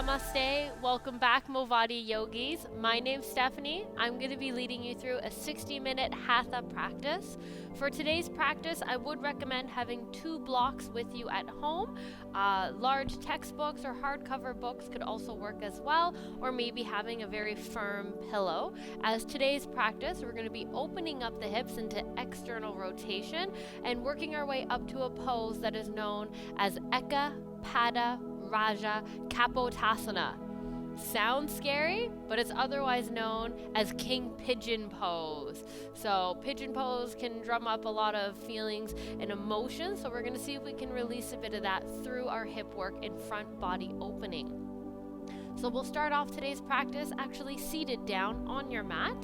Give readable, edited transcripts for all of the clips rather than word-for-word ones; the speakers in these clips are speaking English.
Namaste. Welcome back, MOVATI yogis. My name's Stephanie. I'm going to be leading you through a 60-minute Hatha practice. For today's practice, I would recommend having 2 blocks with you at home. Large textbooks or hardcover books could also work as well, or maybe having a very firm pillow. As today's practice, we're going to be opening up the hips into external rotation and working our way up to a pose that is known as Eka Pada Raja Kapotasana. Sounds scary, but it's otherwise known as King Pigeon Pose. So pigeon pose can drum up a lot of feelings and emotions, so we're going to see if we can release a bit of that through our hip work and front body opening. So we'll start off today's practice actually seated down on your mat,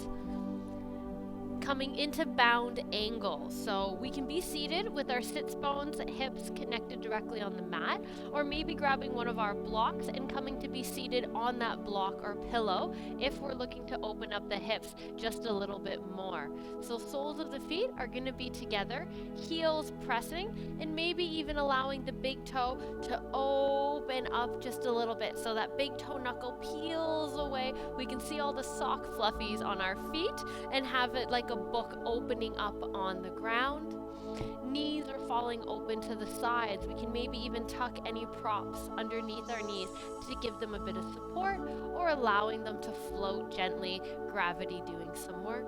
coming into bound angle. So we can be seated with our sits bones, hips connected directly on the mat, or maybe grabbing one of our blocks and coming to be seated on that block or pillow if we're looking to open up the hips just a little bit more. So soles of the feet are going to be together, heels pressing, and maybe even allowing the big toe to open up just a little bit so that big toe knuckle peels away. We can see all the sock fluffies on our feet and have it like a book opening up on the ground. Knees are falling open to the sides. We can maybe even tuck any props underneath our knees to give them a bit of support, or allowing them to float gently, gravity doing some work.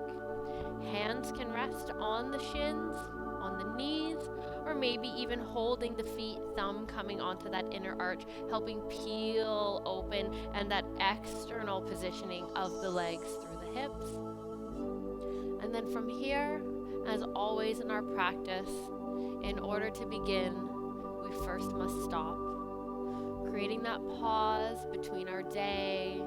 Hands can rest on the shins, on the knees, or maybe even holding the feet, thumb coming onto that inner arch, helping peel open, and that external positioning of the legs through the hips. And then from here, as always in our practice, in order to begin, we first must stop, creating that pause between our day,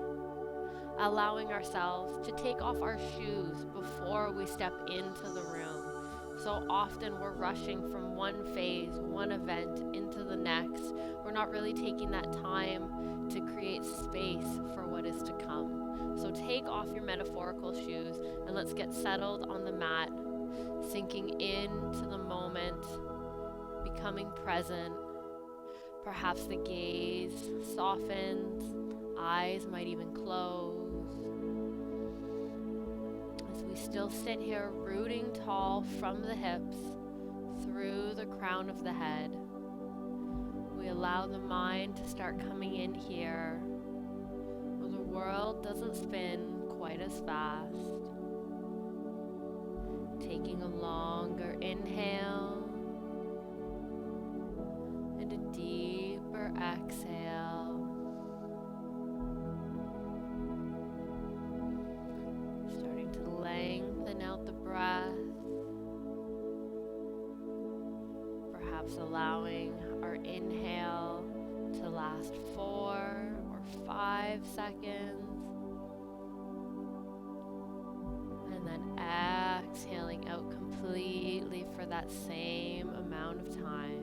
allowing ourselves to take off our shoes before we step into the room. So often we're rushing from one phase, one event into the next. We're not really taking that time to create space for what is to come. So take off your metaphorical shoes and let's get settled on the mat, sinking into the moment, becoming present. Perhaps the gaze softens, eyes might even close. As we still sit here rooting tall from the hips through the crown of the head, we allow the mind to start coming in here, where the world doesn't spin quite as fast. Taking a longer inhale and a deeper exhale. Starting to lengthen out the breath. Perhaps allowing our inhale to last 4 or 5 seconds. And then exhaling out completely for that same amount of time.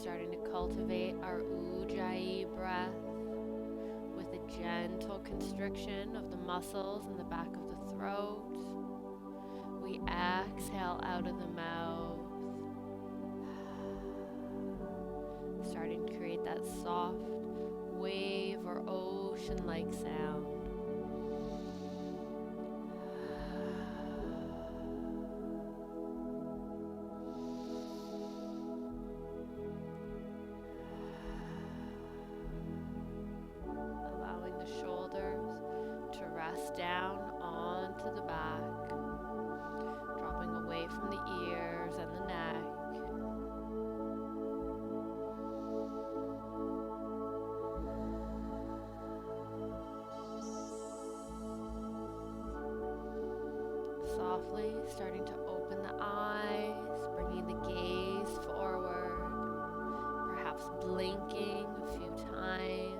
Starting to cultivate our Ujjayi breath with a gentle constriction of the muscles in the back of the throat. We exhale out of the mouth, starting to create that soft wave or ocean-like sound. Down onto the back, dropping away from the ears and the neck. Softly starting to open the eyes, bringing the gaze forward, perhaps blinking a few times.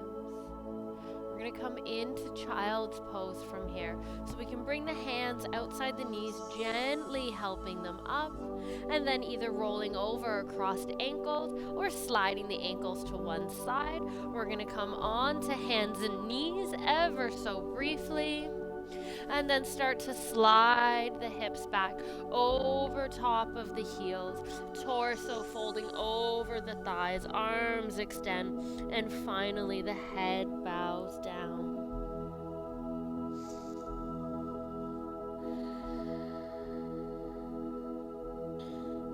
We're going to come come into child's pose from here. So we can bring the hands outside the knees, gently helping them up, and then either rolling over across the ankles or sliding the ankles to one side. We're going to come on to hands and knees ever so briefly. And then start to slide the hips back over top of the heels, torso folding over the thighs, arms extend, and finally the head bows down.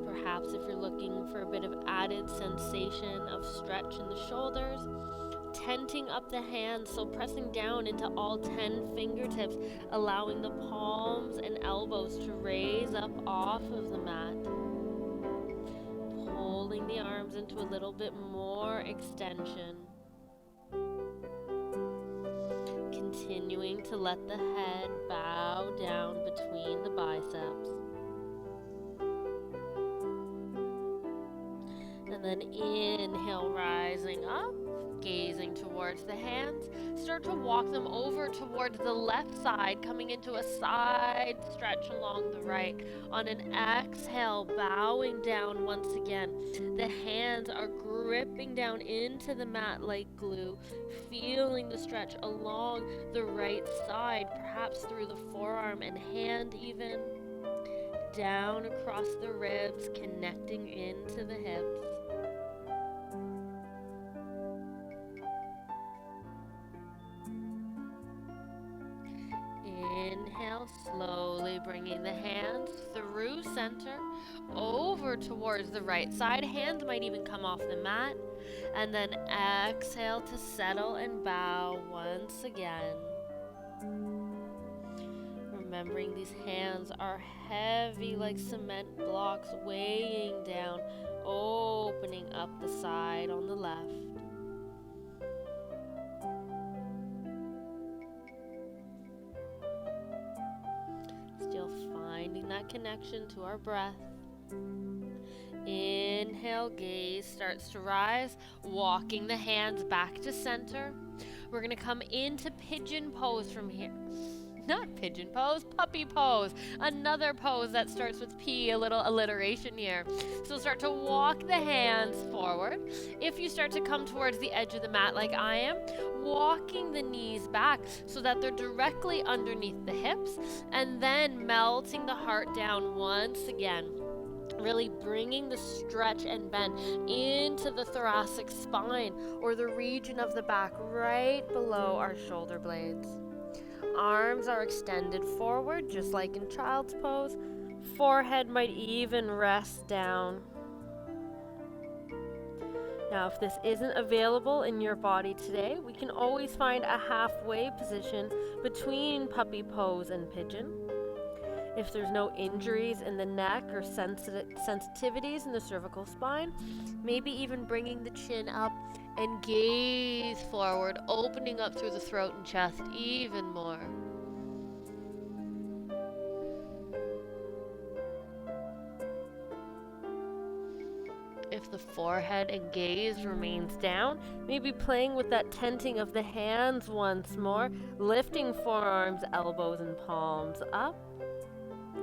Perhaps if you're looking for a bit of added sensation of stretch in the shoulders, tenting up the hands, so pressing down into all 10 fingertips, allowing the palms and elbows to raise up off of the mat. Pulling the arms into a little bit more extension. Continuing to let the head bow down between the biceps. And then inhale, rising up. Gazing towards the hands, start to walk them over towards the left side, coming into a side stretch along the right. On an exhale, bowing down once again. The hands are gripping down into the mat like glue, feeling the stretch along the right side, perhaps through the forearm and hand even, down across the ribs, connecting into the hips. Inhale, slowly bringing the hands through center, over towards the right side. Hands might even come off the mat. And then exhale to settle and bow once again. Remembering these hands are heavy like cement blocks, weighing down, opening up the side on the left. Finding that connection to our breath. Inhale, gaze starts to rise, walking the hands back to center. We're going to come into pigeon pose from here. Not pigeon pose, puppy pose. Another pose that starts with P, a little alliteration here. So start to walk the hands forward. If you start to come towards the edge of the mat like I am, walking the knees back so that they're directly underneath the hips, and then melting the heart down once again. Really bringing the stretch and bend into the thoracic spine or the region of the back right below our shoulder blades. Arms are extended forward, just like in child's pose. Forehead might even rest down. Now, if this isn't available in your body today, we can always find a halfway position between puppy pose and pigeon. If there's no injuries in the neck or sensitivities in the cervical spine, maybe even bringing the chin up and gaze forward, opening up through the throat and chest even more. If the forehead and gaze remains down, maybe playing with that tenting of the hands once more, lifting forearms, elbows, and palms up.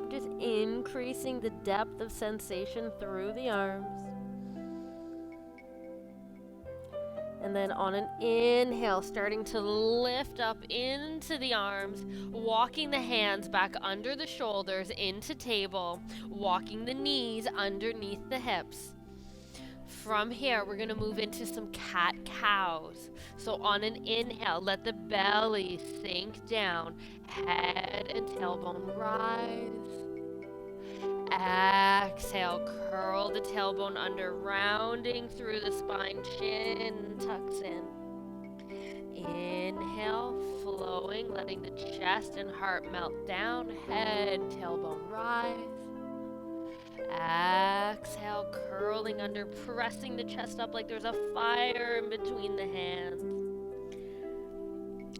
Just increasing the depth of sensation through the arms. And then on an inhale, starting to lift up into the arms, walking the hands back under the shoulders into table, walking the knees underneath the hips. From here, we're going to move into some cat-cows. So on an inhale, let the belly sink down, head and tailbone rise. Exhale, curl the tailbone under, rounding through the spine, chin tucks in. Inhale, flowing, letting the chest and heart melt down, head, tailbone rise. Exhale, curling under, pressing the chest up like there's a fire in between the hands.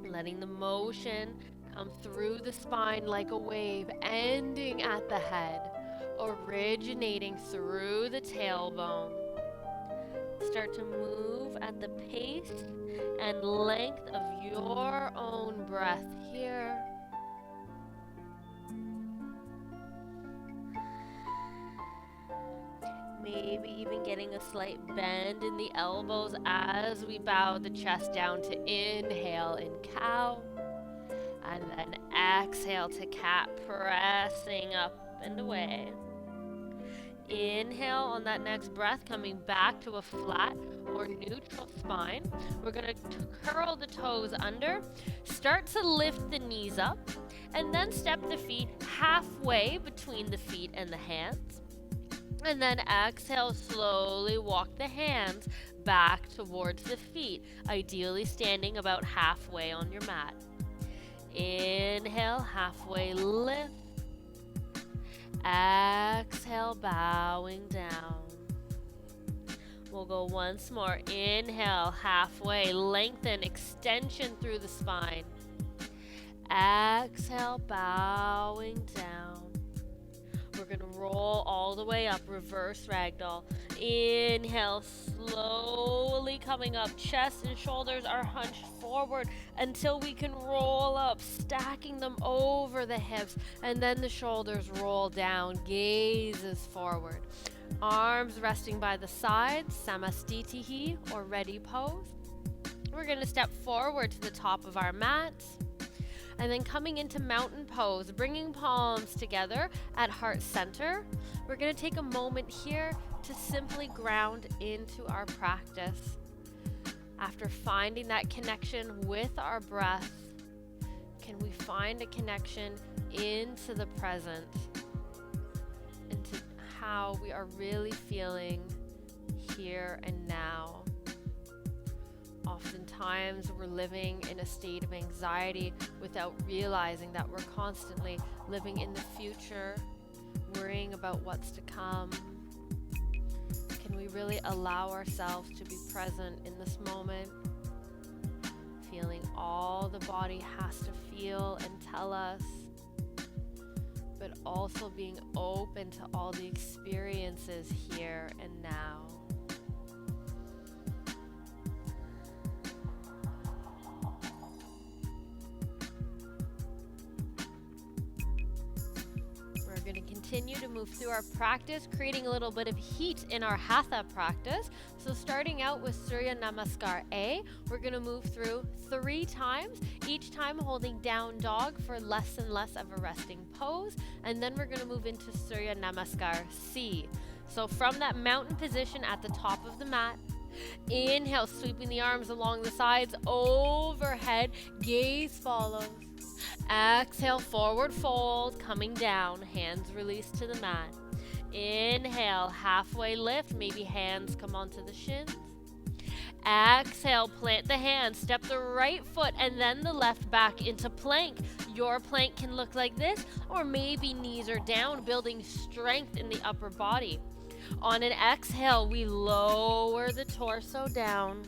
Letting the motion come through the spine like a wave, ending at the head, originating through the tailbone. Start to move at the pace and length of your own breath here. Maybe even getting a slight bend in the elbows as we bow the chest down to inhale in cow. And then exhale to cat, pressing up and away. Inhale on that next breath, coming back to a flat or neutral spine. We're going to curl the toes under, start to lift the knees up, and then step the feet halfway between the feet and the hands. And then exhale, slowly walk the hands back towards the feet, ideally standing about halfway on your mat. Inhale, halfway lift. Exhale, bowing down. We'll go once more. Inhale, halfway, lengthen, extension through the spine. Exhale, bowing down. We're going to roll all the way up, reverse ragdoll. Inhale, slowly coming up. Chest and shoulders are hunched forward until we can roll up, stacking them over the hips, and then the shoulders roll down, gazes forward. Arms resting by the sides, samastitihi or ready pose. We're going to step forward to the top of our mat. And then coming into mountain pose, bringing palms together at heart center. We're going to take a moment here to simply ground into our practice. After finding that connection with our breath, can we find a connection into the present, into how we are really feeling here and now? Oftentimes we're living in a state of anxiety without realizing that we're constantly living in the future, worrying about what's to come. Can we really allow ourselves to be present in this moment, feeling all the body has to feel and tell us, but also being open to all the experiences here and now? We're going to continue to move through our practice, creating a little bit of heat in our Hatha practice. So starting out with Surya Namaskar A, we're going to move through 3 times, each time holding down dog for less and less of a resting pose. And then we're going to move into Surya Namaskar C. So from that mountain position at the top of the mat, inhale, sweeping the arms along the sides, overhead, gaze follows. Exhale, forward fold, coming down, hands released to the mat. Inhale, halfway lift, maybe hands come onto the shins. Exhale, plant the hands, step the right foot and then the left back into plank. Your plank can look like this, or maybe knees are down, building strength in the upper body. On an exhale, we lower the torso down.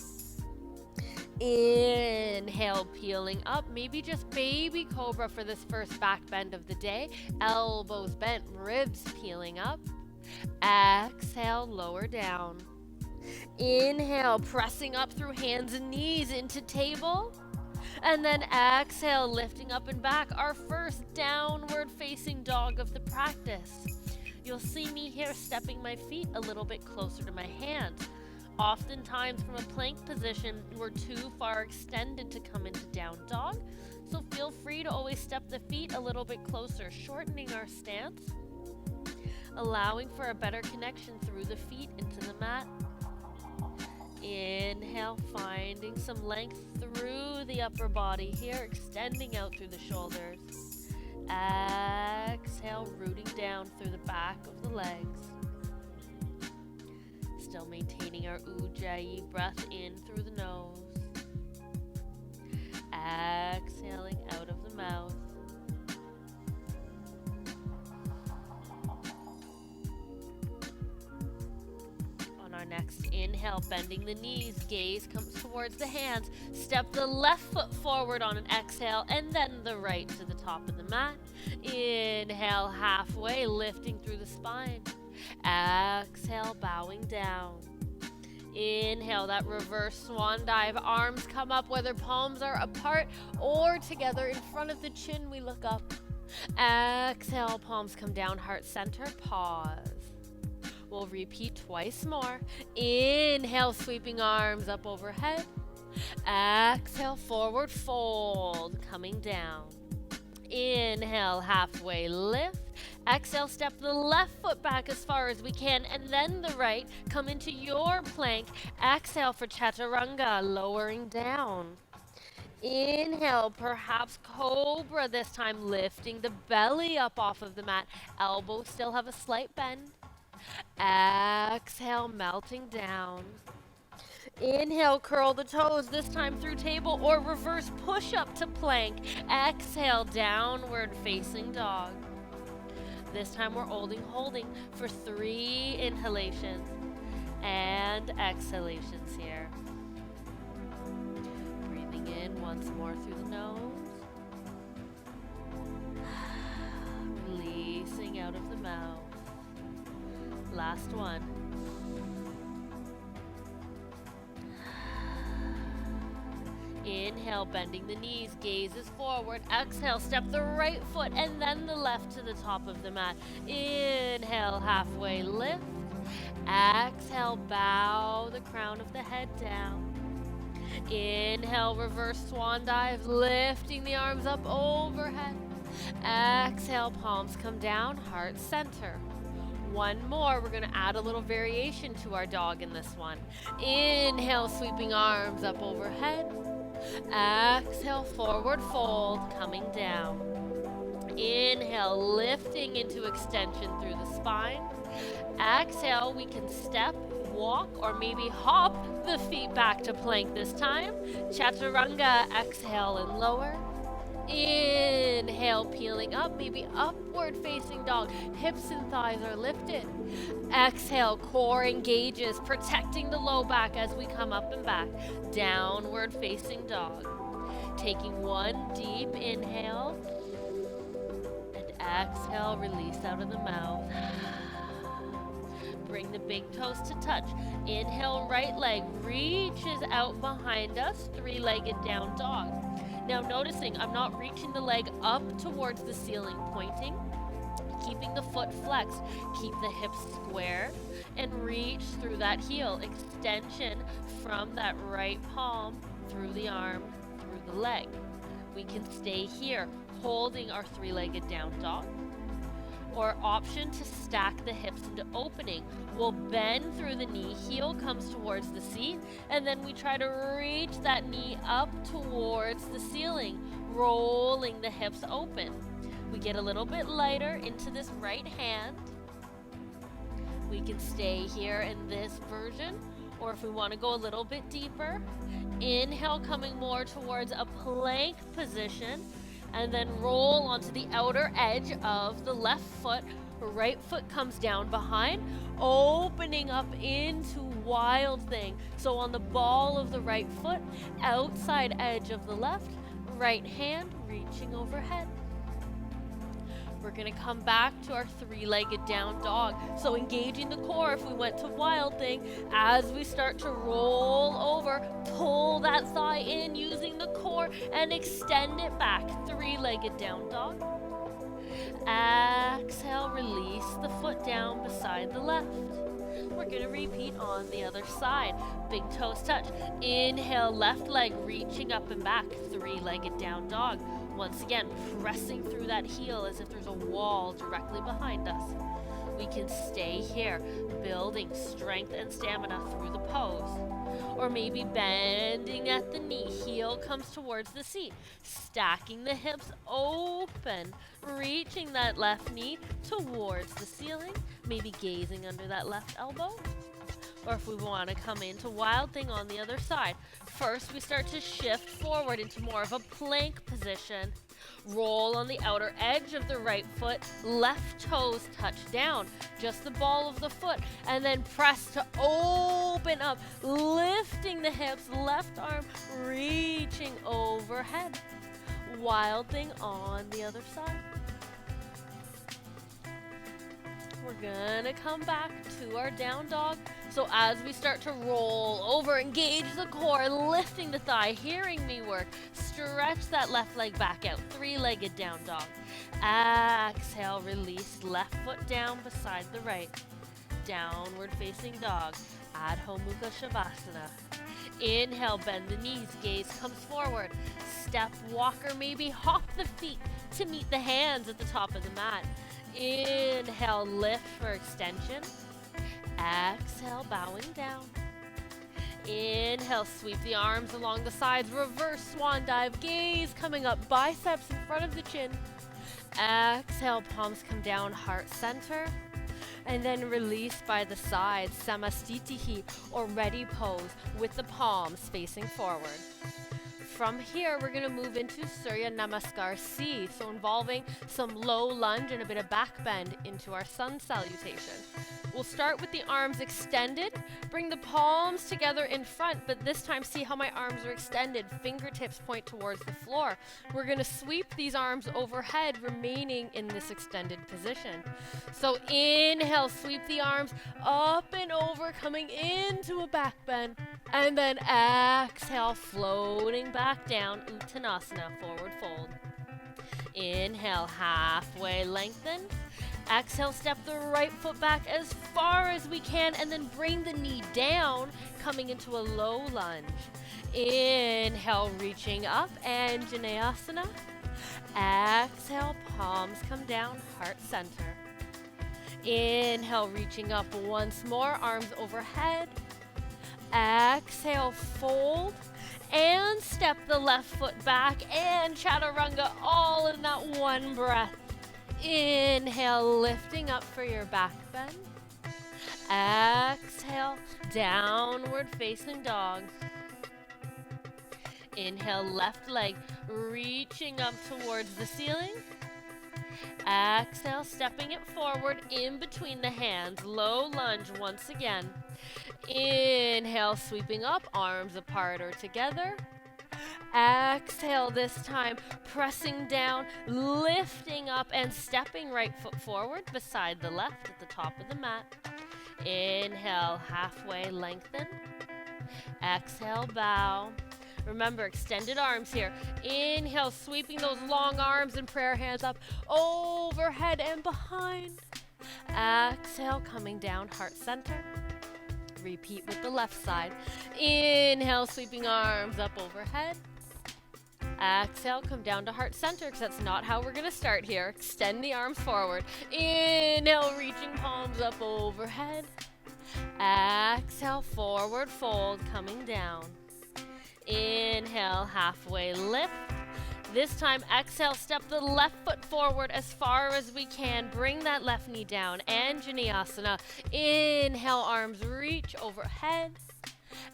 Inhale, peeling up, maybe just baby cobra for this first back bend of the day. Elbows bent, ribs peeling up. Exhale, lower down. Inhale, pressing up through hands and knees into table. And then exhale, lifting up and back, our first downward facing dog of the practice. You'll see me here stepping my feet a little bit closer to my hands. Oftentimes from a plank position, we're too far extended to come into down dog. So feel free to always step the feet a little bit closer, shortening our stance, allowing for a better connection through the feet into the mat. Inhale, finding some length through the upper body here, extending out through the shoulders. Exhale, rooting down through the back of the legs. Still maintaining our Ujjayi breath in through the nose. Exhaling out of the mouth. On our next inhale, bending the knees, gaze comes towards the hands. Step the left foot forward on an exhale and then the right to the top of the mat. Inhale, halfway, lifting through the spine. Exhale, bowing down. Inhale, that reverse swan dive. Arms come up, whether palms are apart or together in front of the chin, we look up. Exhale, palms come down, heart center, pause. We'll repeat twice more. Inhale, sweeping arms up overhead. Exhale, forward fold, coming down. Inhale, halfway lift. Exhale, step the left foot back as far as we can, and then the right. Come into your plank. Exhale for chaturanga, lowering down. Inhale, perhaps cobra this time, lifting the belly up off of the mat. Elbows still have a slight bend. Exhale, melting down. Inhale, curl the toes, this time through table or reverse push up to plank. Exhale, downward facing dog. This time we're holding for 3 inhalations and exhalations here. Breathing in once more through the nose. Releasing out of the mouth. Last one. Inhale, bending the knees, gazes forward. Exhale, step the right foot and then the left to the top of the mat. Inhale, halfway lift. Exhale, bow the crown of the head down. Inhale, reverse swan dive, lifting the arms up overhead. Exhale, palms come down, heart center. One more, we're going to add a little variation to our dog in this one. Inhale, sweeping arms up overhead. Exhale, forward fold, coming down. Inhale, lifting into extension through the spine. Exhale, we can step, walk, or maybe hop the feet back to plank this time. Chaturanga, exhale and lower. Inhale, peeling up, maybe upward facing dog. Hips and thighs are lifted. Exhale, core engages, protecting the low back as we come up and back. Downward facing dog. Taking one deep inhale. And exhale, release out of the mouth. Bring the big toes to touch. Inhale, right leg reaches out behind us. 3-legged down dog. Now noticing I'm not reaching the leg up towards the ceiling, pointing, keeping the foot flexed, keep the hips square, and reach through that heel. Extension from that right palm through the arm, through the leg. We can stay here, holding our 3-legged down dog. Or option to stack the hips into opening. We'll bend through the knee, heel comes towards the seat, and then we try to reach that knee up towards the ceiling, rolling the hips open. We get a little bit lighter into this right hand. We can stay here in this version, or if we want to go a little bit deeper, inhale, coming more towards a plank position. And then roll onto the outer edge of the left foot. Right foot comes down behind, opening up into wild thing. So on the ball of the right foot, outside edge of the left, right hand reaching overhead. We're going to come back to our 3-legged down dog. So engaging the core if we went to wild thing. As we start to roll over, pull that thigh in using the core and extend it back. 3-legged down dog. Exhale, release the foot down beside the left. We're going to repeat on the other side. Big toes touch. Inhale, left leg reaching up and back. 3-legged down dog. Once again, pressing through that heel as if there's a wall directly behind us. We can stay here, building strength and stamina through the pose. Or maybe bending at the knee, heel comes towards the seat. Stacking the hips open, reaching that left knee towards the ceiling. Maybe gazing under that left elbow. Or if we want to come into wild thing on the other side. First, we start to shift forward into more of a plank position. Roll on the outer edge of the right foot, left toes touch down, just the ball of the foot, and then press to open up, lifting the hips, left arm reaching overhead. Wild thing on the other side. we're gonna come back to our down dog. So as we start to roll over, engage the core, lifting the thigh, hearing me work. Stretch that left leg back out, three-legged down dog. Exhale, release, left foot down beside the right. Downward facing dog, Adho Mukha Shavasana. Inhale, bend the knees, gaze comes forward. Step, walker, maybe hop the feet to meet the hands at the top of the mat. Inhale, lift for extension. Exhale, bowing down. Inhale, sweep the arms along the sides, reverse swan dive, gaze coming up, biceps in front of the chin. Exhale, palms come down, heart center. And then release by the sides, Samastitihi, or ready pose with the palms facing forward. From here, we're going to move into Surya Namaskar C, so involving some low lunge and a bit of back bend into our sun salutation. We'll start with the arms extended, bring the palms together in front, but this time see how my arms are extended, fingertips point towards the floor. We're going to sweep these arms overhead, remaining in this extended position. So inhale, sweep the arms up and over, coming into a back bend, and then exhale, floating back down, Uttanasana, forward fold. Inhale, halfway lengthen. Exhale, step the right foot back as far as we can and then bring the knee down, coming into a low lunge. Inhale, reaching up, Anjaneyasana. Exhale, palms come down, heart center. Inhale, reaching up once more, arms overhead. Exhale, fold. And step the left foot back and chaturanga all in that one breath. Inhale, lifting up for your back bend. Exhale, downward facing dog. Inhale, left leg reaching up towards the ceiling. Exhale, stepping it forward in between the hands. Low lunge once again. Inhale, sweeping up, arms apart or together. Exhale this time, pressing down, lifting up and stepping right foot forward beside the left at the top of the mat. Inhale, halfway lengthen. Exhale, bow. Remember, extended arms here. Inhale, sweeping those long arms and prayer hands up, overhead and behind. Exhale, coming down, heart center. Repeat with the left side. Inhale, sweeping arms up overhead. Exhale, come down to heart center, because that's not how we're going to start here. Extend the arms forward. Inhale, reaching palms up overhead. Exhale, forward fold, coming down. Inhale, halfway lift. This time, exhale, step the left foot forward as far as we can. Bring that left knee down, Anjaneyasana. Inhale, arms reach overhead.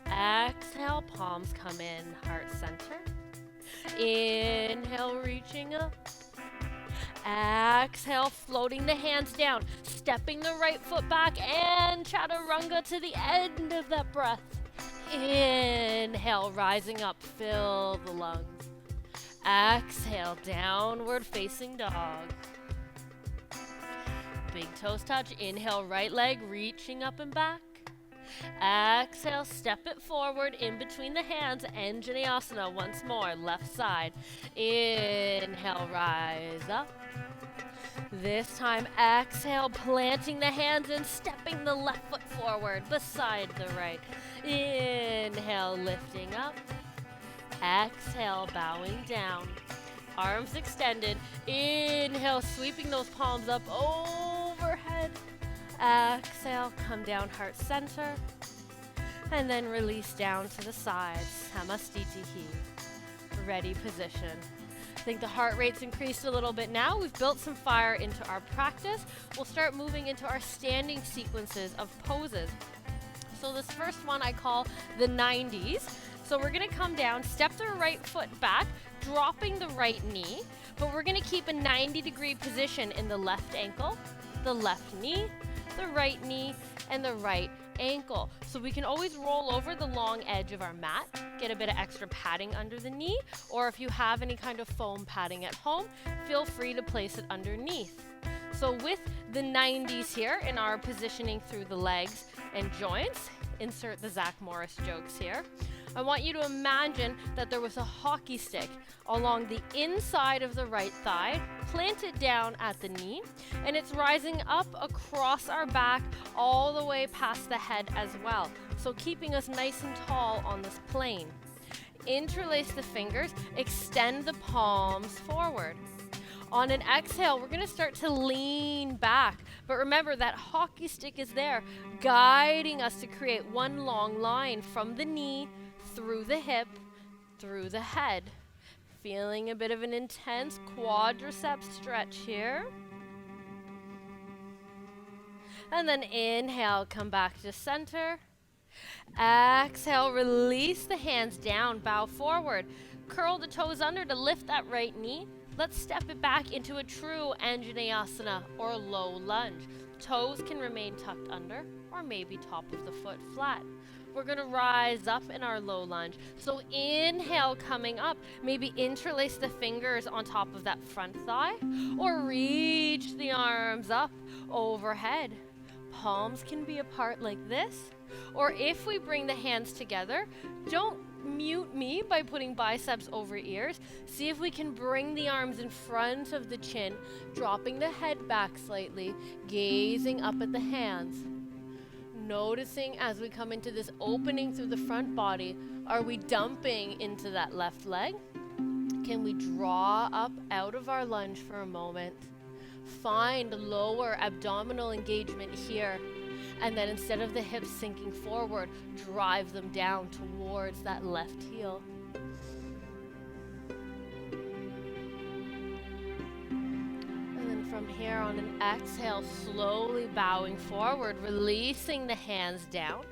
Exhale, palms come in, heart center. Inhale, reaching up. Exhale, floating the hands down, stepping the right foot back and chaturanga to the end of that breath. Inhale, rising up, fill the lungs. Exhale, downward facing dog. Big toes touch. Inhale, right leg reaching up and back. Exhale, step it forward in between the hands. Anjaneyasana once more, left side. Inhale, rise up. This time, exhale, planting the hands and stepping the left foot forward beside the right. Inhale, lifting up. Exhale, bowing down. Arms extended. Inhale, sweeping those palms up overhead. Exhale, come down, heart center. And then release down to the sides. Samastitihi. Ready position. I think the heart rate's increased a little bit now. We've built some fire into our practice. We'll start moving into our standing sequences of poses. So this first one I call the 90s. So we're going to come down, step the right foot back, dropping the right knee, but we're going to keep a 90-degree position in the left ankle, the left knee, the right knee, and the right ankle. So we can always roll over the long edge of our mat, get a bit of extra padding under the knee, or if you have any kind of foam padding at home, feel free to place it underneath. So with the 90s here in our positioning through the legs and joints, insert the Zach Morris jokes here, I want you to imagine that there was a hockey stick along the inside of the right thigh, planted down at the knee, and it's rising up across our back all the way past the head as well. So keeping us nice and tall on this plane. Interlace the fingers, extend the palms forward. On an exhale, we're going to start to lean back. But remember that hockey stick is there, guiding us to create one long line from the knee, through the hip, through the head. Feeling a bit of an intense quadriceps stretch here. And then inhale, come back to center. Exhale, release the hands down, bow forward. Curl the toes under to lift that right knee. Let's step it back into a true Anjaneyasana or low lunge. Toes can remain tucked under or maybe top of the foot flat. We're going to rise up in our low lunge. So inhale, coming up. Maybe interlace the fingers on top of that front thigh or reach the arms up overhead. Palms can be apart like this. Or if we bring the hands together, don't mute me by putting biceps over ears. See if we can bring the arms in front of the chin, dropping the head back slightly, gazing up at the hands. Noticing as we come into this opening through the front body, are we dumping into that left leg? Can we draw up out of our lunge for a moment? Find lower abdominal engagement here. And then instead of the hips sinking forward, drive them down towards that left heel. And then from here on an exhale, slowly bowing forward, releasing the hands down.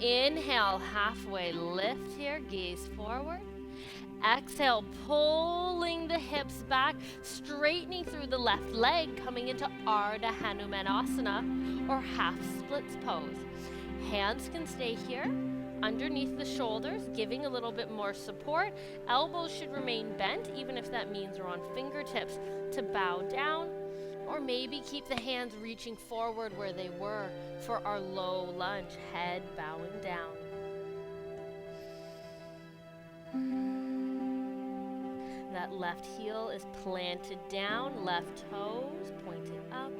Inhale, halfway lift here, gaze forward. Exhale, pulling the hips back, straightening through the left leg, coming into Ardha Hanumanasana or half splits pose. Hands can stay here underneath the shoulders, giving a little bit more support. Elbows should remain bent, even if that means we're on fingertips to bow down, or maybe keep the hands reaching forward where they were for our low lunge, head bowing down. That left heel is planted down, left toes pointed up.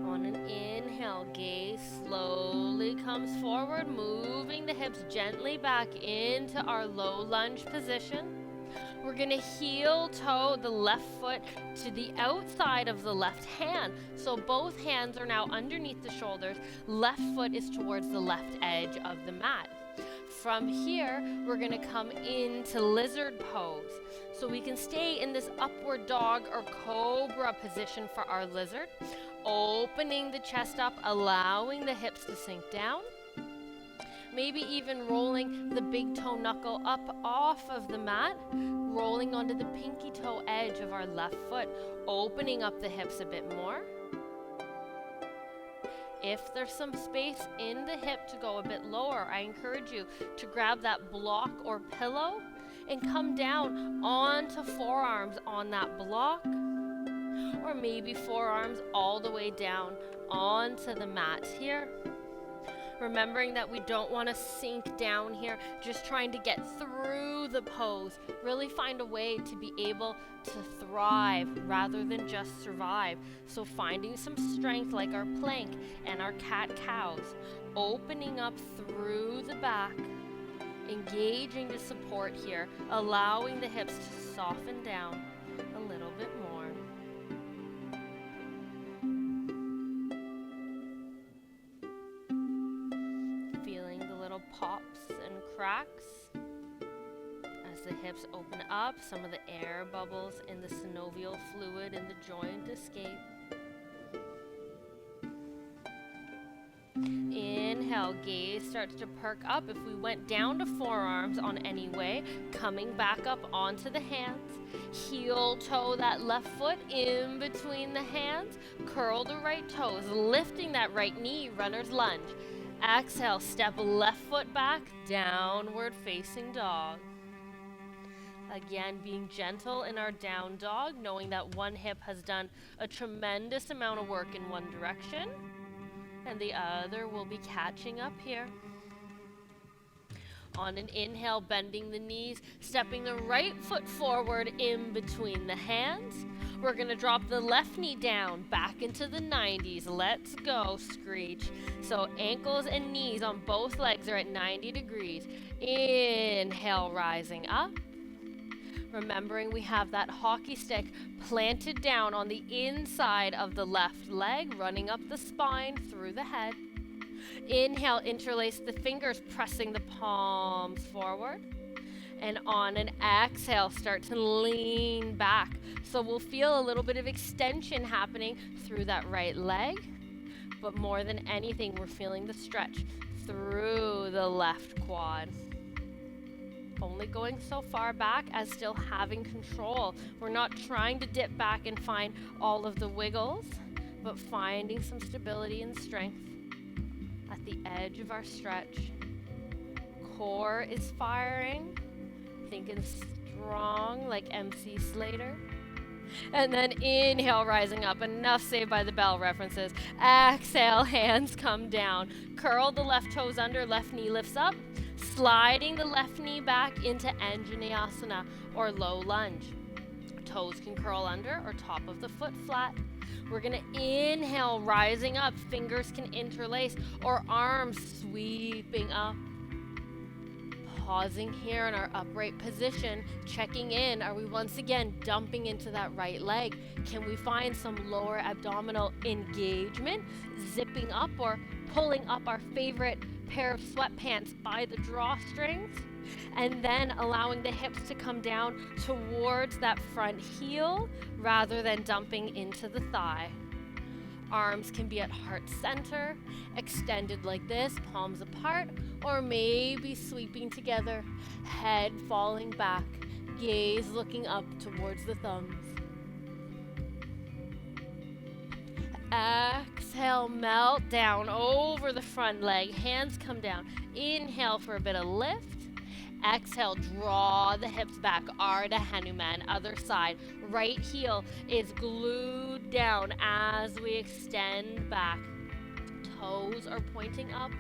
On an inhale, gaze slowly comes forward, moving the hips gently back into our low lunge position. We're going to heel toe the left foot to the outside of the left hand. So both hands are now underneath the shoulders. Left foot is towards the left edge of the mat. From here, we're going to come into lizard pose. So we can stay in this upward dog or cobra position for our lizard. Opening the chest up, allowing the hips to sink down. Maybe even rolling the big toe knuckle up off of the mat, rolling onto the pinky toe edge of our left foot, opening up the hips a bit more. If there's some space in the hip to go a bit lower, I encourage you to grab that block or pillow and come down onto forearms on that block, or maybe forearms all the way down onto the mat here. Remembering that we don't want to sink down here, just trying to get through the pose. Really find a way to be able to thrive rather than just survive. So finding some strength like our plank and our cat-cows. Opening up through the back. Engaging the support here. Allowing the hips to soften down a little bit more. Pops and cracks as the hips open up, some of the air bubbles in the synovial fluid in the joint escape. Inhale, gaze starts to perk up. If we went down to forearms on any way, coming back up onto the hands, heel toe that left foot in between the hands, curl the right toes, lifting that right knee, runner's lunge. Exhale, step left foot back, downward facing dog. Again, being gentle in our down dog, knowing that one hip has done a tremendous amount of work in one direction, and the other will be catching up here. On an inhale, bending the knees, stepping the right foot forward in between the hands. We're going to drop the left knee down, back into the 90s. Let's go, screech. So ankles and knees on both legs are at 90 degrees. Inhale, rising up. Remembering we have that hockey stick planted down on the inside of the left leg, running up the spine through the head. Inhale, interlace the fingers, pressing the palms forward. And on an exhale, start to lean back. So we'll feel a little bit of extension happening through that right leg. But more than anything, we're feeling the stretch through the left quad. Only going so far back as still having control. We're not trying to dip back and find all of the wiggles, but finding some stability and strength at the edge of our stretch. Core is firing, thinking strong like MC Slater. And then inhale, rising up. Enough Saved by the Bell references. Exhale, hands come down. Curl the left toes under, left knee lifts up. Sliding the left knee back into Anjaneyasana or low lunge. Toes can curl under or top of the foot flat. We're going to inhale, rising up. Fingers can interlace or arms sweeping up. Pausing here in our upright position, checking in. Are we once again dumping into that right leg? Can we find some lower abdominal engagement, zipping up or pulling up our favorite pair of sweatpants by the drawstrings? And then allowing the hips to come down towards that front heel rather than dumping into the thigh. Arms can be at heart center, extended like this, palms apart, or maybe sweeping together, head falling back, gaze looking up towards the thumbs. Exhale, melt down over the front leg, hands come down. Inhale for a bit of lift. Exhale, draw the hips back, Ardha Hanuman, other side. Right heel is glued down as we extend back. Toes are pointing up.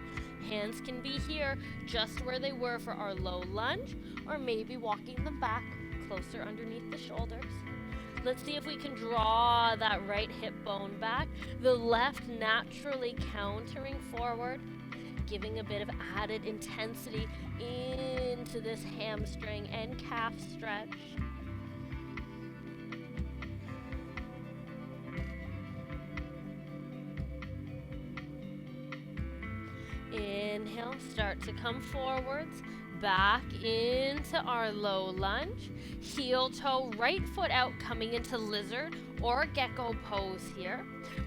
Hands can be here, just where they were for our low lunge, or maybe walking them back closer underneath the shoulders. Let's see if we can draw that right hip bone back, the left naturally countering forward, giving a bit of added intensity into this hamstring and calf stretch. Inhale, start to come forwards, back into our low lunge. Heel toe, right foot out, coming into lizard or gecko pose here.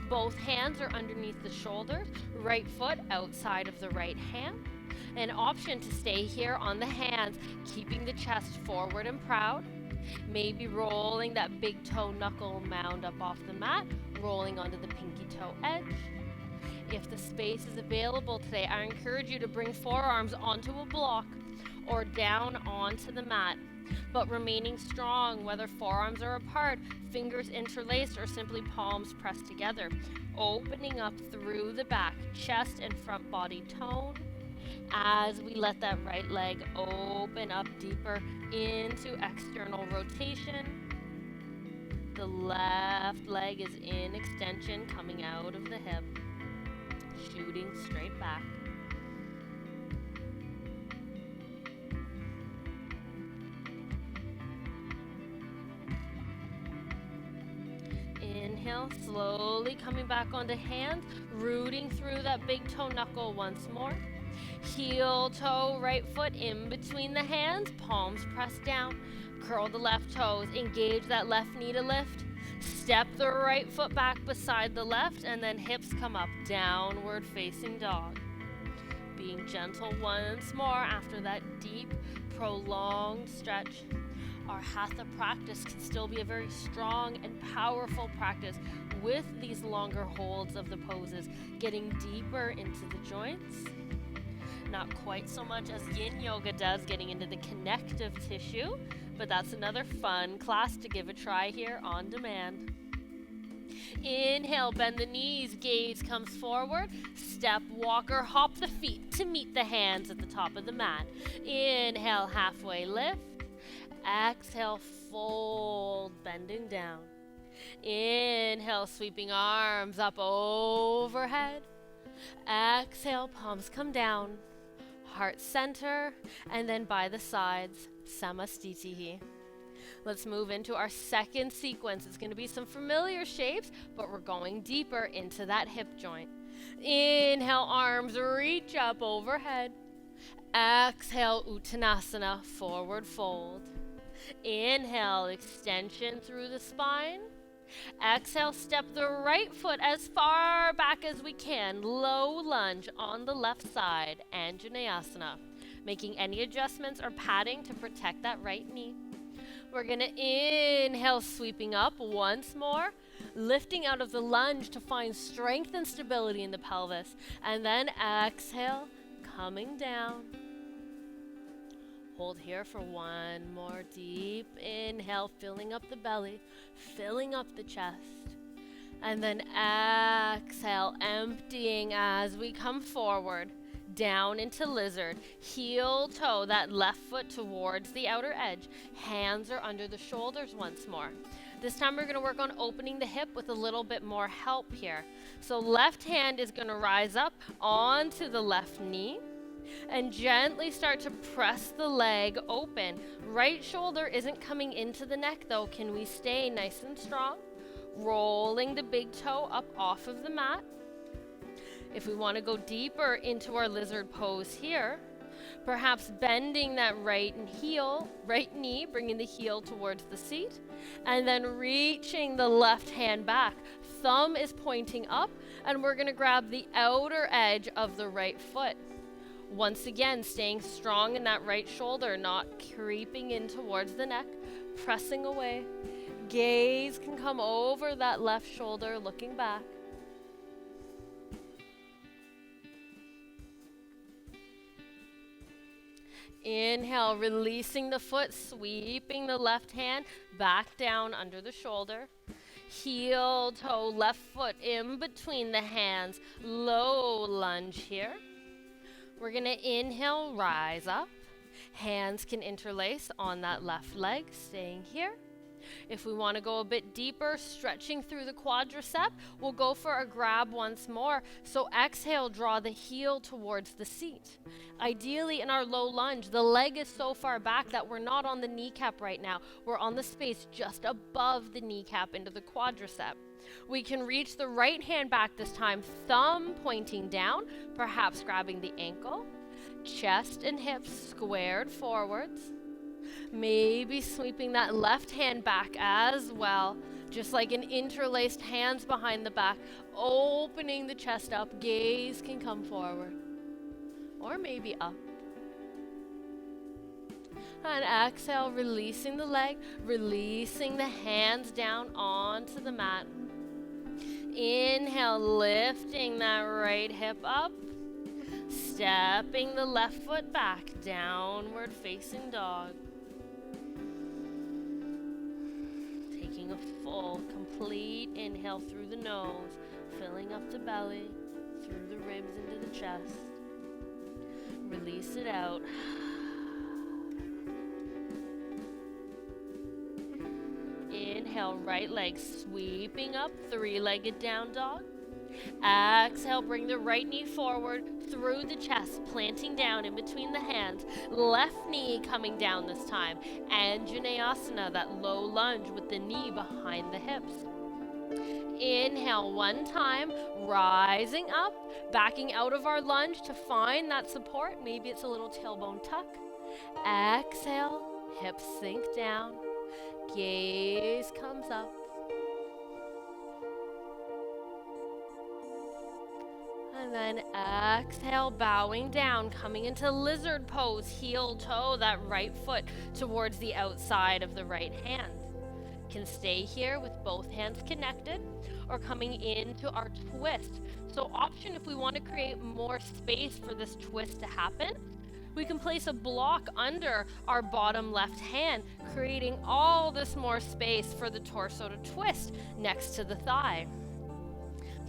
Both hands are underneath the shoulders, right foot outside of the right hand. An option to stay here on the hands, keeping the chest forward and proud. Maybe rolling that big toe knuckle mound up off the mat, rolling onto the pinky toe edge. If the space is available today, I encourage you to bring forearms onto a block or down onto the mat, but remaining strong, whether forearms are apart, fingers interlaced, or simply palms pressed together. Opening up through the back, chest and front body tone as we let that right leg open up deeper into external rotation. The left leg is in extension, coming out of the hip, shooting straight back. Inhale, slowly coming back onto hands, rooting through that big toe knuckle once more. Heel toe, right foot in between the hands, palms pressed down. Curl the left toes, engage that left knee to lift. Step the right foot back beside the left, and then hips come up, downward facing dog. Being gentle once more after that deep, prolonged stretch. our Hatha practice can still be a very strong and powerful practice with these longer holds of the poses, getting deeper into the joints. Not quite so much as yin yoga does, getting into the connective tissue, but that's another fun class to give a try here on demand. Inhale, bend the knees, gaze comes forward, step, walk or hop the feet to meet the hands at the top of the mat. Inhale, halfway lift. Exhale, fold, bending down. Inhale, sweeping arms up overhead. Exhale, palms come down. Heart center, and then by the sides, samastitihi. Let's move into our second sequence. It's going to be some familiar shapes, but we're going deeper into that hip joint. Inhale, arms reach up overhead. Exhale, Uttanasana, forward fold. Inhale, extension through the spine. Exhale, step the right foot as far back as we can. Low lunge on the left side, Anjaneyasana. Making any adjustments or padding to protect that right knee. We're going to inhale, sweeping up once more. Lifting out of the lunge to find strength and stability in the pelvis. And then exhale, coming down. Hold here for one more deep inhale, filling up the belly, filling up the chest. And then exhale, emptying as we come forward, down into lizard. Heel toe, that left foot towards the outer edge. Hands are under the shoulders once more. This time we're going to work on opening the hip with a little bit more help here. So left hand is going to rise up onto the left knee. And gently start to press the leg open. Right shoulder isn't coming into the neck though. Can we stay nice and strong? Rolling the big toe up off of the mat. If we want to go deeper into our lizard pose here, perhaps bending that right knee, bringing the heel towards the seat, and then reaching the left hand back. Thumb is pointing up, and we're going to grab the outer edge of the right foot. Once again, staying strong in that right shoulder, not creeping in towards the neck, pressing away. Gaze can come over that left shoulder, looking back. Inhale, releasing the foot, sweeping the left hand back down under the shoulder. Heel toe, left foot in between the hands. Low lunge here. We're going to inhale, rise up. Hands can interlace on that left leg, staying here. If we want to go a bit deeper, stretching through the quadricep, we'll go for a grab once more. So exhale, draw the heel towards the seat. Ideally, in our low lunge, the leg is so far back that we're not on the kneecap right now. We're on the space just above the kneecap into the quadricep. We can reach the right hand back this time, thumb pointing down, perhaps grabbing the ankle. Chest and hips squared forwards. Maybe sweeping that left hand back as well, just like an interlaced hands behind the back, opening the chest up. Gaze can come forward, or maybe up. And exhale, releasing the leg, releasing the hands down onto the mat. Inhale, lifting that right hip up, stepping the left foot back, downward facing dog. Taking a full, complete inhale through the nose, filling up the belly, through the ribs into the chest. Release it out. Inhale, right leg sweeping up, three-legged down dog. Exhale, bring the right knee forward through the chest, planting down in between the hands. Left knee coming down this time. Anjaneyasana, that low lunge with the knee behind the hips. Inhale one time, rising up, backing out of our lunge to find that support. Maybe it's a little tailbone tuck. Exhale, hips sink down. Gaze comes up. And And then exhale, bowing down, coming into lizard pose, heel toe, that right foot towards the outside of the right hand. Can stay here with both hands connected or coming into our twist. So option if we want to create more space for this twist to happen, we can place a block under our bottom left hand, creating all this more space for the torso to twist next to the thigh.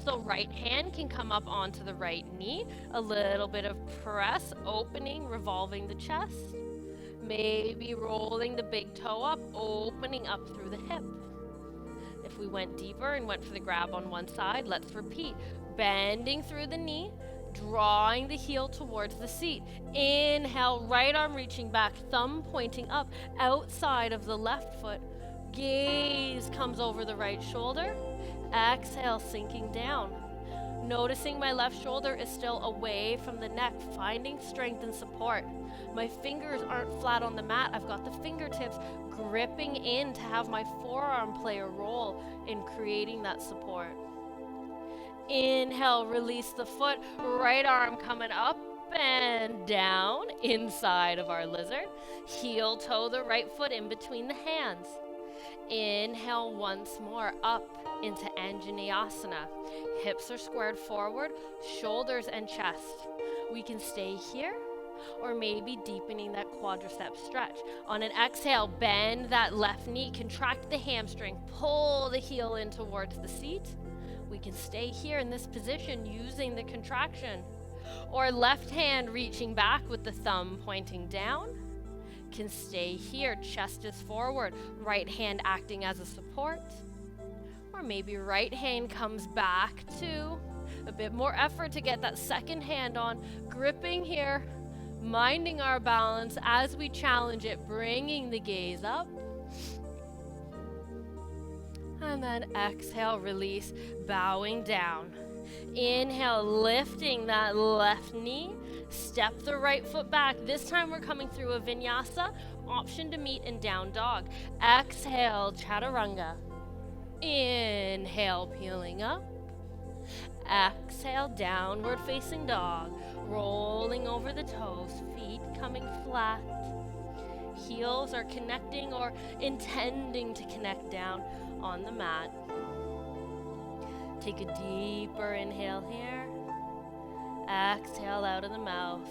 So right hand can come up onto the right knee, a little bit of press, opening, revolving the chest. Maybe rolling the big toe up, opening up through the hip. If we went deeper and went for the grab on one side, let's repeat. Bending through the knee, drawing the heel towards the seat. Inhale, right arm reaching back, thumb pointing up, outside of the left foot. Gaze comes over the right shoulder. Exhale, sinking down. Noticing my left shoulder is still away from the neck, finding strength and support. My fingers aren't flat on the mat. I've got the fingertips gripping in to have my forearm play a role in creating that support. Inhale, release the foot, right arm coming up and down inside of our lizard. Heel toe the right foot in between the hands. Inhale once more up into Anjaneyasana. Hips are squared forward, shoulders and chest. We can stay here or maybe deepening that quadricep stretch. On an exhale, bend that left knee, contract the hamstring, pull the heel in towards the seat. We can stay here in this position using the contraction. Or left hand reaching back with the thumb pointing down. Can stay here, chest is forward, right hand acting as a support. Or maybe right hand comes back to a bit more effort to get that second hand on, gripping here, minding our balance as we challenge it, bringing the gaze up. And then exhale, release, bowing down. Inhale, lifting that left knee. Step the right foot back. This time we're coming through a vinyasa. Option to meet in down dog. Exhale, chaturanga. Inhale, peeling up. Exhale, downward facing dog. Rolling over the toes, feet coming flat. Heels are connecting or intending to connect down on the mat. Take a deeper inhale here. Exhale out of the mouth.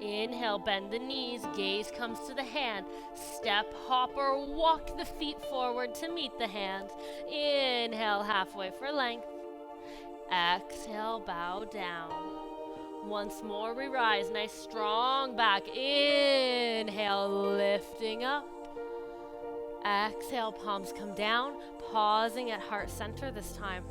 Inhale, bend the knees, gaze comes to the hand. Step, hop, or walk the feet forward to meet the hands. Inhale, halfway for length. Exhale, bow down. Once more we rise, nice strong back. Inhale, lifting up. Exhale, palms come down, pausing at heart center this time.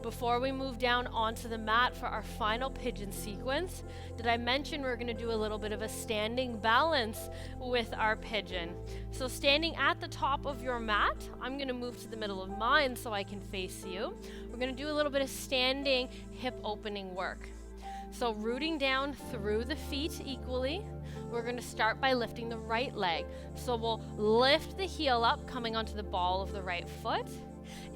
Before we move down onto the mat for our final pigeon sequence, did I mention we're going to do a little bit of a standing balance with our pigeon? So standing at the top of your mat, I'm going to move to the middle of mine so I can face you. We're going to do a little bit of standing hip opening work. So rooting down through the feet equally. We're going to start by lifting the right leg. So we'll lift the heel up, coming onto the ball of the right foot,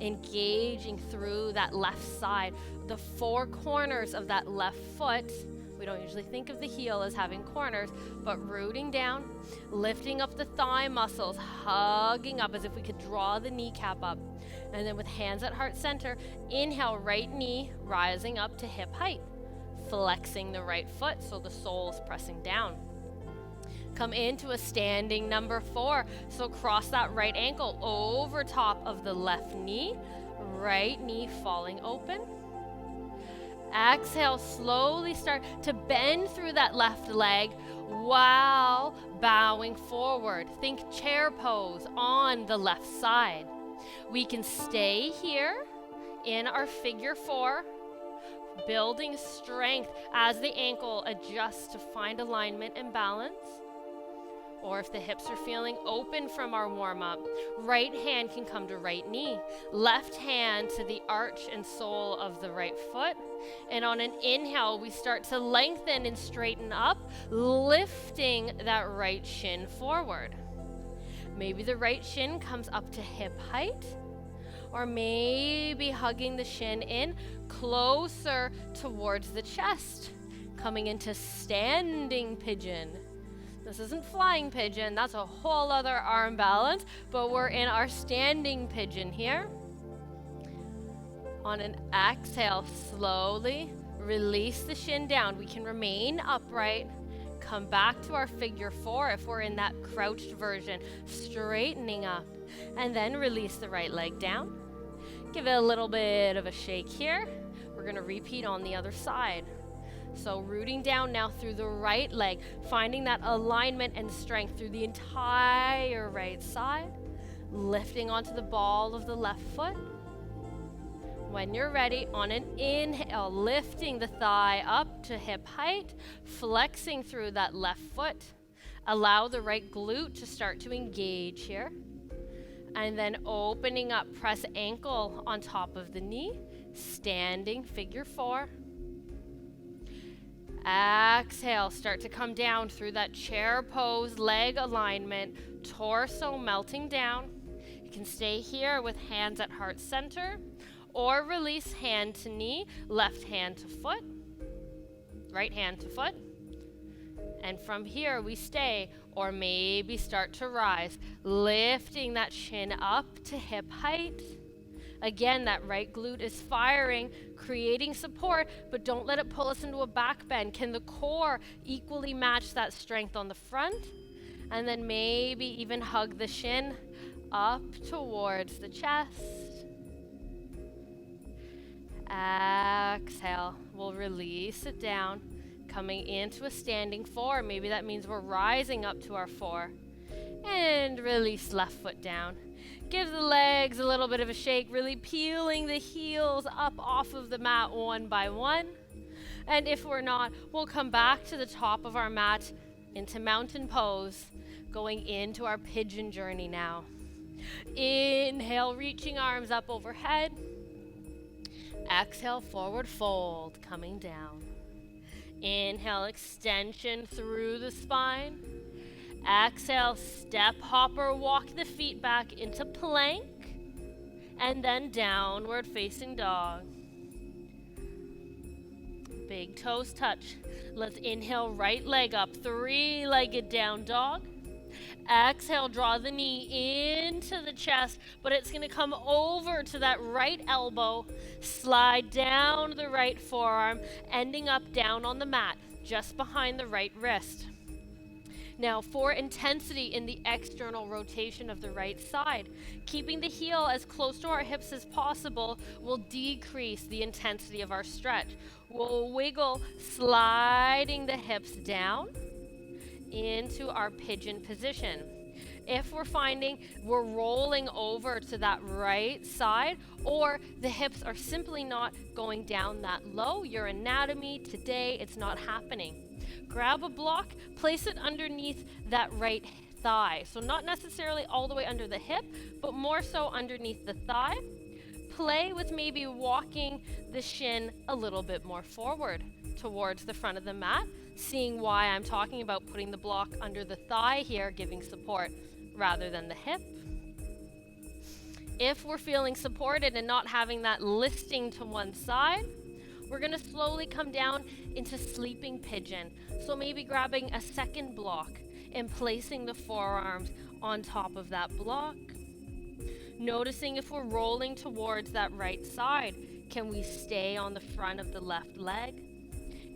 engaging through that left side, the four corners of that left foot. We don't usually think of the heel as having corners, but rooting down, lifting up the thigh muscles, hugging up as if we could draw the kneecap up. And then with hands at heart center, inhale, right knee rising up to hip height, flexing the right foot so the sole is pressing down. Come into a standing number 4. So cross that right ankle over top of the left knee, right knee falling open. Exhale, slowly start to bend through that left leg while bowing forward. Think chair pose on the left side. We can stay here in our figure 4, building strength as the ankle adjusts to find alignment and balance. Or if the hips are feeling open from our warm-up, right hand can come to right knee, left hand to the arch and sole of the right foot. And on an inhale, we start to lengthen and straighten up, lifting that right shin forward. Maybe the right shin comes up to hip height, or maybe hugging the shin in closer towards the chest, coming into standing pigeon. This isn't flying pigeon, that's a whole other arm balance, but we're in our standing pigeon here. On an exhale, slowly release the shin down. We can remain upright. Come back to our figure four if we're in that crouched version, straightening up, and then release the right leg down. Give it a little bit of a shake here. We're gonna repeat on the other side. So rooting down now through the right leg, finding that alignment and strength through the entire right side, lifting onto the ball of the left foot. When you're ready, on an inhale, lifting the thigh up to hip height, flexing through that left foot. Allow the right glute to start to engage here. And then opening up, press ankle on top of the knee, standing figure four. Exhale, start to come down through that chair pose, leg alignment, torso melting down. You can stay here with hands at heart center, or release hand to knee, left hand to foot, right hand to foot. And from here we stay, or maybe start to rise, lifting that shin up to hip height. Again, that right glute is firing, creating support, but don't let it pull us into a back bend. Can the core equally match that strength on the front? And then maybe even hug the shin up towards the chest. Exhale, we'll release it down, coming into a standing four. Maybe that means we're rising up to our four. And release left foot down. Give the legs a little bit of a shake, really peeling the heels up off of the mat one by one. And if we're not, we'll come back to the top of our mat into mountain pose, going into our pigeon journey now. Inhale, reaching arms up overhead. Exhale, forward fold, coming down. Inhale, extension through the spine. Exhale, step hopper, walk the feet back into plank. And then downward facing dog. Big toes touch. Let's inhale, right leg up, three-legged down dog. Exhale, draw the knee into the chest, but it's going to come over to that right elbow, slide down the right forearm, ending up down on the mat, just behind the right wrist. Now, for intensity in the external rotation of the right side, keeping the heel as close to our hips as possible will decrease the intensity of our stretch. We'll wiggle, sliding the hips down into our pigeon position. If we're finding we're rolling over to that right side, or the hips are simply not going down that low, your anatomy today, it's not happening. Grab a block, place it underneath that right thigh. So not necessarily all the way under the hip, but more so underneath the thigh. Play with maybe walking the shin a little bit more forward towards the front of the mat, seeing why I'm talking about putting the block under the thigh here, giving support rather than the hip. If we're feeling supported and not having that listing to one side, we're going to slowly come down into sleeping pigeon. So maybe grabbing a second block and placing the forearms on top of that block. Noticing if we're rolling towards that right side, can we stay on the front of the left leg?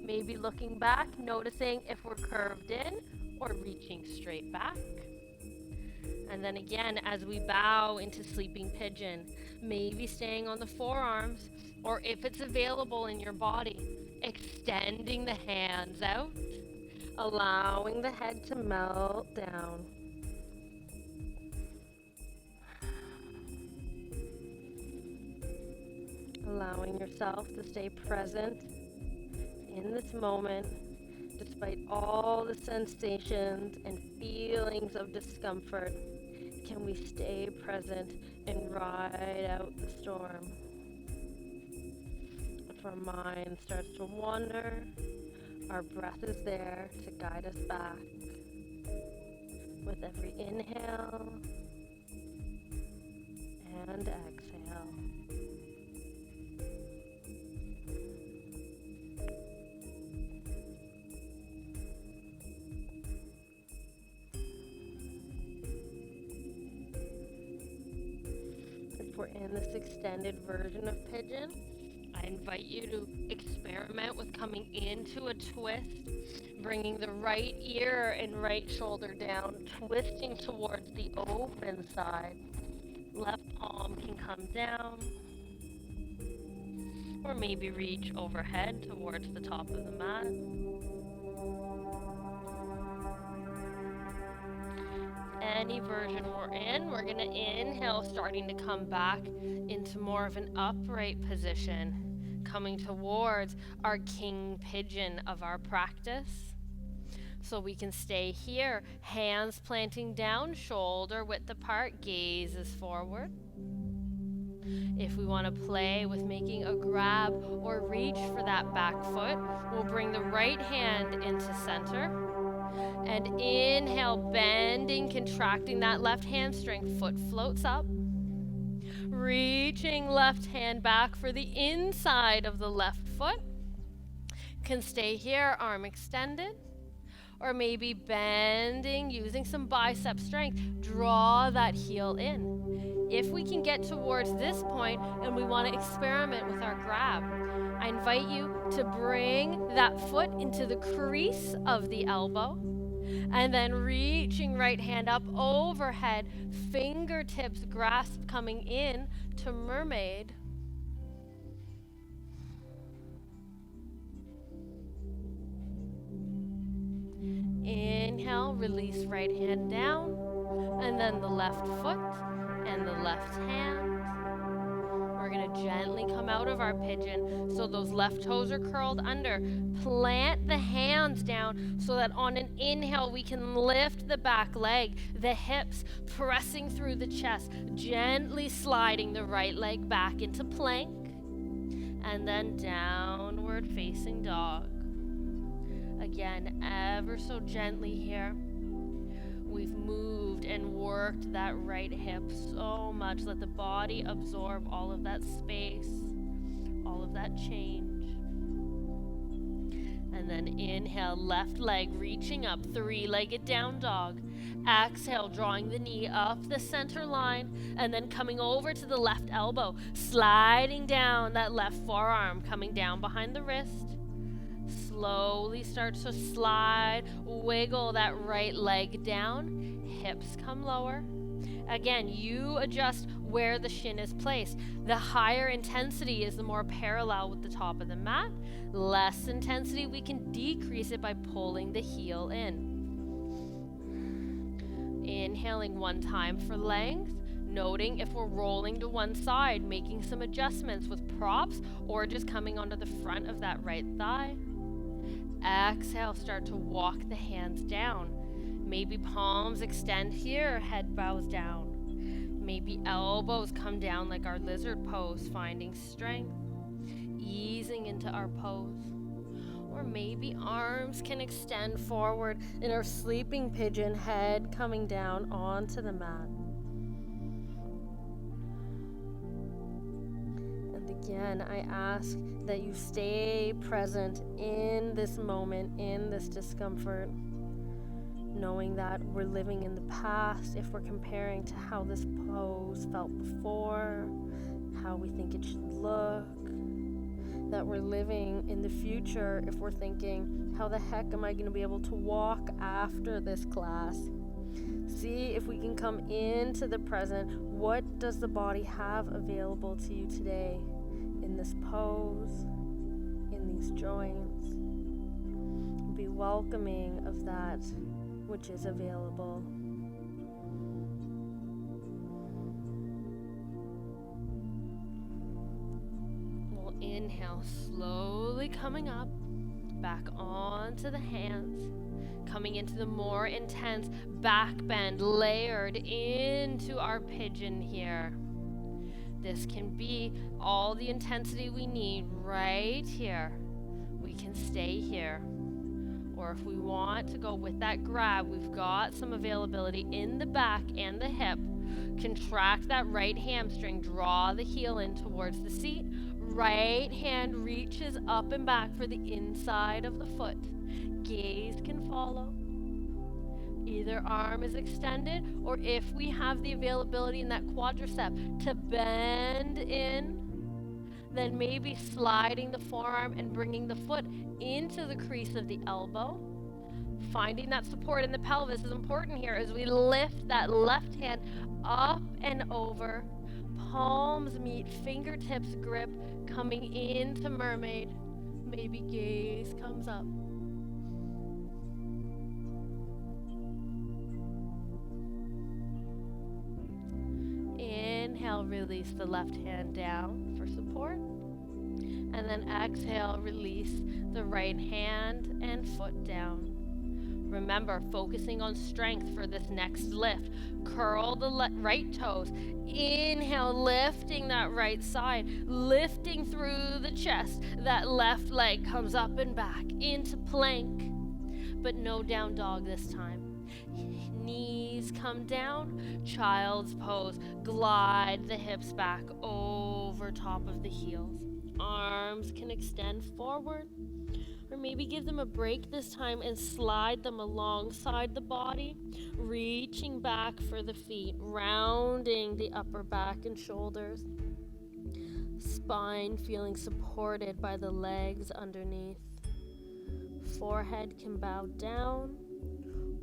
Maybe looking back, noticing if we're curved in or reaching straight back. And then again, as we bow into sleeping pigeon, maybe staying on the forearms, or if it's available in your body, extending the hands out, allowing the head to melt down. Allowing yourself to stay present in this moment, despite all the sensations and feelings of discomfort. Can we stay present and ride out the storm? If our mind starts to wander, our breath is there to guide us back. With every inhale and exhale. we're in this extended version of pigeon. I invite you to experiment with coming into a twist, bringing the right ear and right shoulder down, twisting towards the open side. Left palm can come down, or maybe reach overhead towards the top of the mat. Any version we're in, we're going to inhale, starting to come back into more of an upright position, coming towards our king pigeon of our practice. So we can stay here, hands planting down, shoulder width apart, gaze is forward. If we want to play with making a grab or reach for that back foot, we'll bring the right hand into center. And inhale, bending, contracting that left hamstring, foot floats up. Reaching left hand back for the inside of the left foot. Can stay here, arm extended. Or maybe bending, using some bicep strength, draw that heel in. If we can get towards this point and we want to experiment with our grab, I invite you to bring that foot into the crease of the elbow. And then reaching right hand up overhead, fingertips grasp coming in to mermaid. Inhale, release right hand down, and then the left foot and the left hand. We're going to gently come out of our pigeon so those left toes are curled under. Plant the hands down so that on an inhale we can lift the back leg, the hips pressing through the chest, gently sliding the right leg back into plank, and then downward facing dog. Again, ever so gently here. We've moved and worked that right hip so much. Let the body absorb all of that space, all of that change. And then inhale, left leg reaching up, three-legged down dog. Exhale, drawing the knee up the center line, and then coming over to the left elbow, sliding down that left forearm, coming down behind the wrist. Slowly start to slide, wiggle that right leg down, hips come lower. Again, you adjust where the shin is placed. The higher intensity is the more parallel with the top of the mat. Less intensity, we can decrease it by pulling the heel in. Inhaling one time for length. Noting if we're rolling to one side, making some adjustments with props or just coming onto the front of that right thigh. Exhale, start to walk the hands down. Maybe palms extend here, head bows down. Maybe elbows come down like our lizard pose, finding strength, easing into our pose. Or maybe arms can extend forward in our sleeping pigeon, head coming down onto the mat. Again, I ask that you stay present in this moment, in this discomfort, knowing that we're living in the past if we're comparing to how this pose felt before, how we think it should look, that we're living in the future if we're thinking, how the heck am I going to be able to walk after this class? See if we can come into the present. What does the body have available to you today? In this pose, in these joints. Be welcoming of that which is available. We'll inhale, slowly coming up, back onto the hands, coming into the more intense back bend, layered into our pigeon here. This can be all the intensity we need right here. We can stay here. Or if we want to go with that grab, we've got some availability in the back and the hip. Contract that right hamstring, draw the heel in towards the seat. Right hand reaches up and back for the inside of the foot. Gaze can follow. Either arm is extended, or if we have the availability in that quadricep to bend in, then maybe sliding the forearm and bringing the foot into the crease of the elbow. Finding that support in the pelvis is important here as we lift that left hand up and over. Palms meet, fingertips grip, coming into mermaid. Maybe gaze comes up. Inhale, release the left hand down for support. And then exhale, release the right hand and foot down. Remember, focusing on strength for this next lift. Curl the right toes. Inhale, lifting that right side, lifting through the chest. That left leg comes up and back into plank, but no down dog this time. Knees come down, child's pose. Glide the hips back over top of the heels. Arms can extend forward, or maybe give them a break this time and slide them alongside the body, reaching back for the feet, rounding the upper back and shoulders. Spine feeling supported by the legs underneath. Forehead can bow down,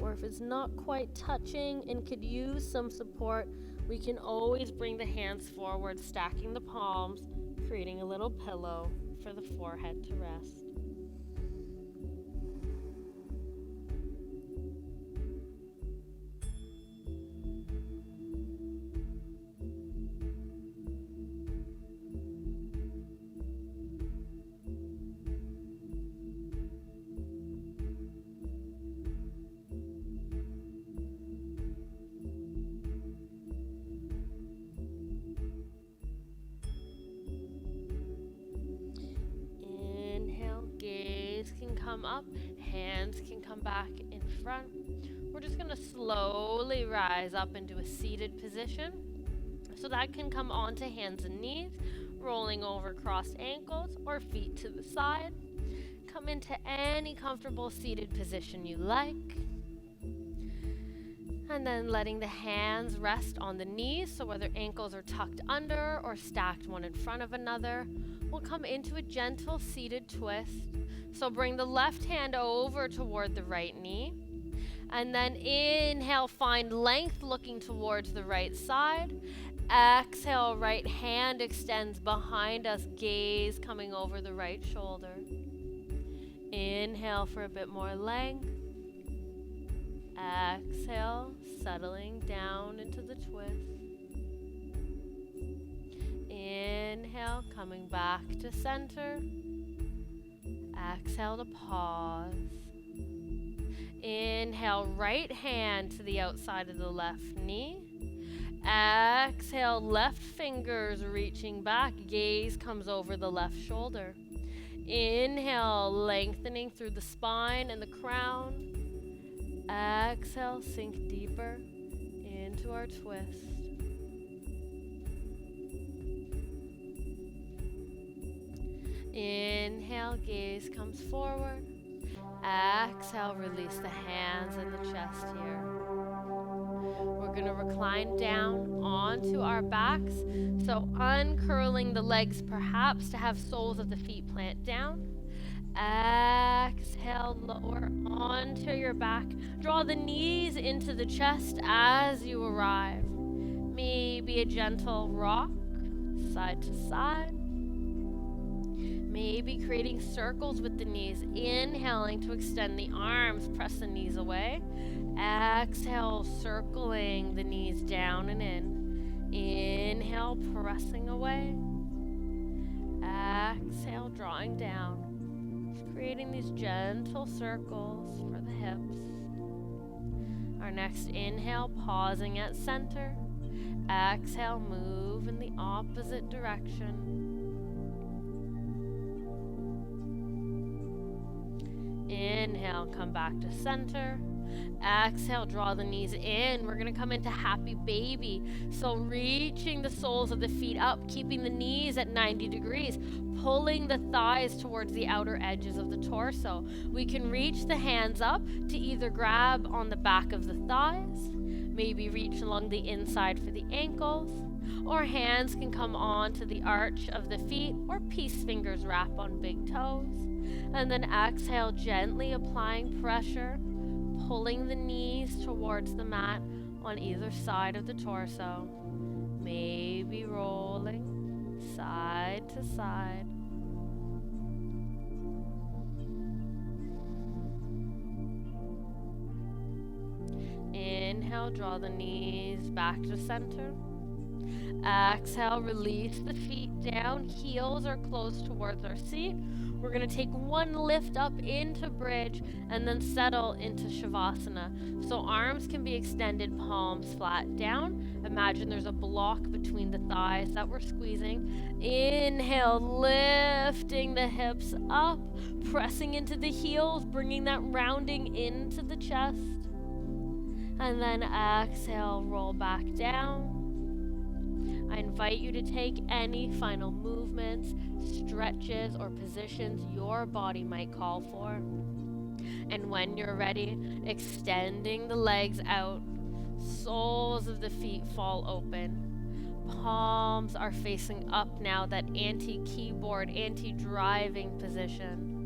or if it's not quite touching and could use some support, we can always bring the hands forward, stacking the palms, creating a little pillow for the forehead to rest. Can come up, hands can come back in front. We're just going to slowly rise up into a seated position. So that can come onto hands and knees, rolling over crossed ankles or feet to the side. Come into any comfortable seated position you like. And then letting the hands rest on the knees, so whether ankles are tucked under or stacked one in front of another. We'll come into a gentle seated twist. So bring the left hand over toward the right knee. And then inhale, find length looking towards the right side. Exhale, right hand extends behind us, gaze coming over the right shoulder. Inhale for a bit more length. Exhale, settling down into the twist. Inhale, coming back to center. Exhale to pause. Inhale, right hand to the outside of the left knee. Exhale, left fingers reaching back. Gaze comes over the left shoulder. Inhale, lengthening through the spine and the crown. Exhale, sink deeper into our twist. Inhale, gaze comes forward. Exhale, release the hands and the chest here. We're going to recline down onto our backs. So uncurling the legs perhaps to have soles of the feet plant down. Exhale, lower onto your back. Draw the knees into the chest as you arrive. Maybe a gentle rock, side to side. Maybe creating circles with the knees. Inhaling to extend the arms, press the knees away. Exhale, circling the knees down and in. Inhale, pressing away. Exhale, drawing down. Creating these gentle circles for the hips. Our next inhale, pausing at center. Exhale, move in the opposite direction. Inhale, come back to center. Exhale, draw the knees in. We're going to come into happy baby. So reaching the soles of the feet up, keeping the knees at 90 degrees, pulling the thighs towards the outer edges of the torso. We can reach the hands up to either grab on the back of the thighs, maybe reach along the inside for the ankles, or hands can come on to the arch of the feet, or peace fingers wrap on big toes. And then exhale, gently applying pressure, pulling the knees towards the mat on either side of the torso, maybe rolling side to side. Inhale, draw the knees back to center. Exhale, release the feet down, heels are close towards our seat. We're going to take one lift up into bridge and then settle into Shavasana. So arms can be extended, palms flat down. Imagine there's a block between the thighs that we're squeezing. Inhale, lifting the hips up, pressing into the heels, bringing that rounding into the chest. And then exhale, roll back down. I invite you to take any final movements, stretches, or positions your body might call for. And when you're ready, extending the legs out, soles of the feet fall open. Palms are facing up now, that anti-keyboard, anti-driving position.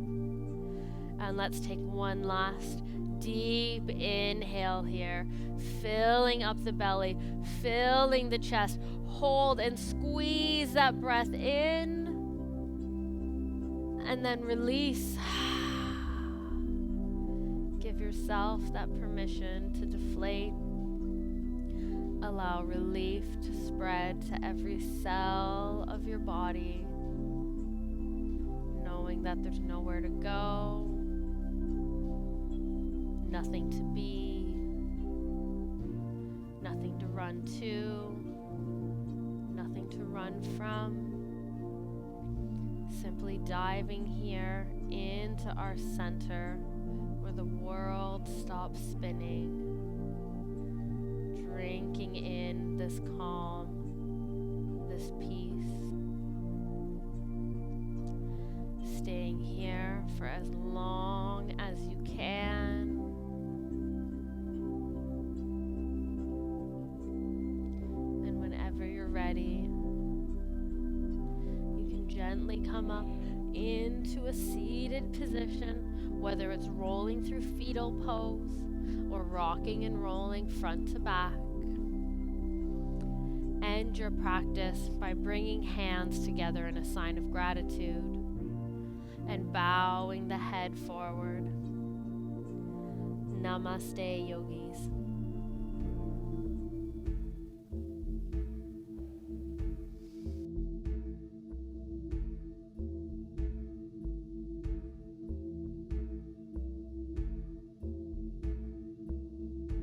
And let's take one last deep inhale here, filling up the belly, filling the chest. Hold and squeeze that breath in, and then release. Give yourself that permission to deflate. Allow relief to spread to every cell of your body, knowing that there's nowhere to go, nothing to be, nothing to run to, nothing to run from. Simply diving here into our center where the world stops spinning, drinking in this calm, this peace. Staying here for as long as you can. And whenever you're ready, you can gently come up into a seated position, whether it's rolling through fetal pose or rocking and rolling front to back. End your practice by bringing hands together in a sign of gratitude and bowing the head forward. Namaste, yogis.